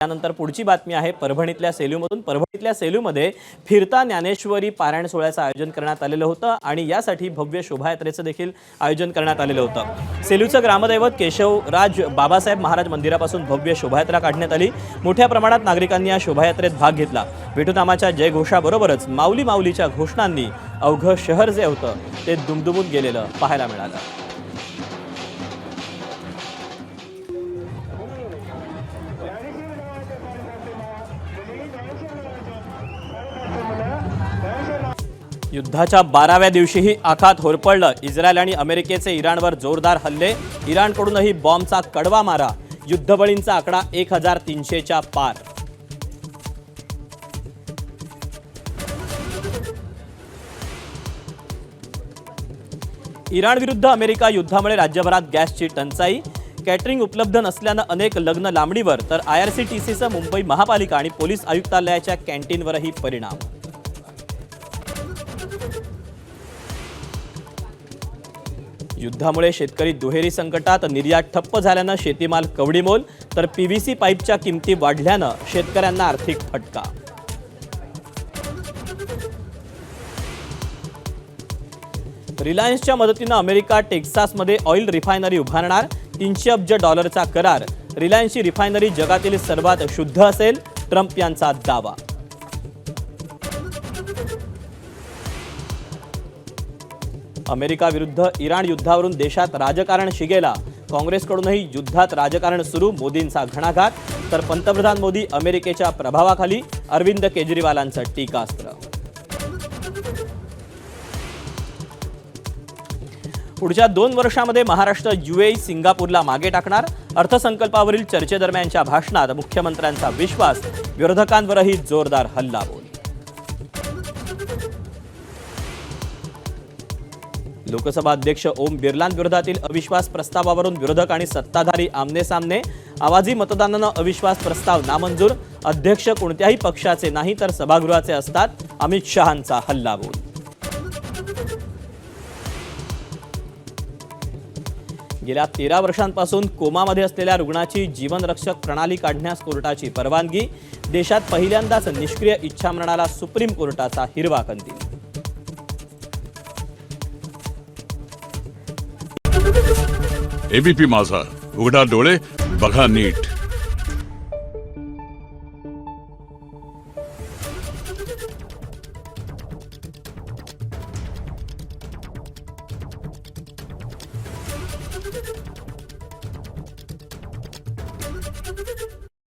त्यानंतर पुढची बातमी आहे परभणीतल्या सेलूमधून। परभणीतल्या सेलूमध्ये फिरता ज्ञानेश्वरी पारायण सोहळ्याचं आयोजन करण्यात आलेलं होतं आणि यासाठी भव्य शोभायात्रेचं देखील आयोजन करण्यात आलेलं होतं। सेलूचं ग्रामदैवत केशवराज बाबासाहेब महाराज मंदिरापासून भव्य शोभायात्रा काढण्यात आली। मोठ्या प्रमाणात नागरिकांनी या शोभायात्रेत भाग घेतला। विठुनामाच्या जयघोषाबरोबरच माऊली माऊलीच्या घोषणांनी अवघं शहर जे होतं ते दुमदुमून गेलेलं पाहायला मिळालं। युद्धाच्या 12व्या दिवशीही आखात होरपळलं। इस्रायल आणि अमेरिकेचे इराणवर जोरदार हल्ले। इराणकडूनही बॉम्बचा कडवा मारा। युद्धबळींचा आकडा 1300च्या पार। इराण विरुद्ध अमेरिका युद्धामुळे राज्यभरात गॅसची टंचाई। कॅटरिंग उपलब्ध नसल्यानं अनेक लग्न लांबणीवर, तर IRCTCचं मुंबई महापालिका आणि पोलीस आयुक्तालयाच्या कॅन्टीनवरही परिणाम। युद्धामुळे शेतकरी दुहेरी संकटात। निर्यात ठप्प झाल्यानं शेतीमाल कवडीमोल, तर PVC पाईपच्या किमती वाढल्यानं शेतकऱ्यांना आर्थिक फटका। रिलायन्सच्या मदतीनं अमेरिका टेक्सासमध्ये ऑइल रिफायनरी उभारणार। 300 अब्ज डॉलरचा करार। रिलायन्सची रिफायनरी जगातील सर्वात शुद्ध असेल, ट्रम्प यांचा दावा। अमेरिका विरुद्ध इराण युद्धावरून देशात राजकारण शिगेला। काँग्रेसकडूनही युद्धात राजकारण सुरू। मोदींचा घणाघात, तर पंतप्रधान मोदी अमेरिकेच्या प्रभावाखाली। अरविंद केजरीवालांचं टीकास्त्र। पुढच्या 2 वर्षांमध्ये महाराष्ट्र UAE सिंगापूरला मागे टाकणार। अर्थसंकल्पावरील चर्चेदरम्यानच्या भाषणात मुख्यमंत्र्यांचा विश्वास। विरोधकांवरही जोरदार हल्लाबोल। लोकसभा अध्यक्ष ओम बिर्लांविरोधातील अविश्वास प्रस्तावावरून विरोधक आणि सत्ताधारी आमनेसामने। आवाजी मतदानानं अविश्वास प्रस्ताव नामंजूर। अध्यक्ष कोणत्याही पक्षाचे नाही तर सभागृहाचे असतात। अमित शहांचा हल्लाबोल। गेल्या 13 वर्षांपासून कोमामध्ये असलेल्या रुग्णाची जीवनरक्षक प्रणाली काढण्यास कोर्टाची परवानगी। देशात पहिल्यांदाच निष्क्रिय इच्छामरणाला सुप्रीम कोर्टाचा हिरवा कंदील। ABP माझा, उघडा डोळे बघा नीट।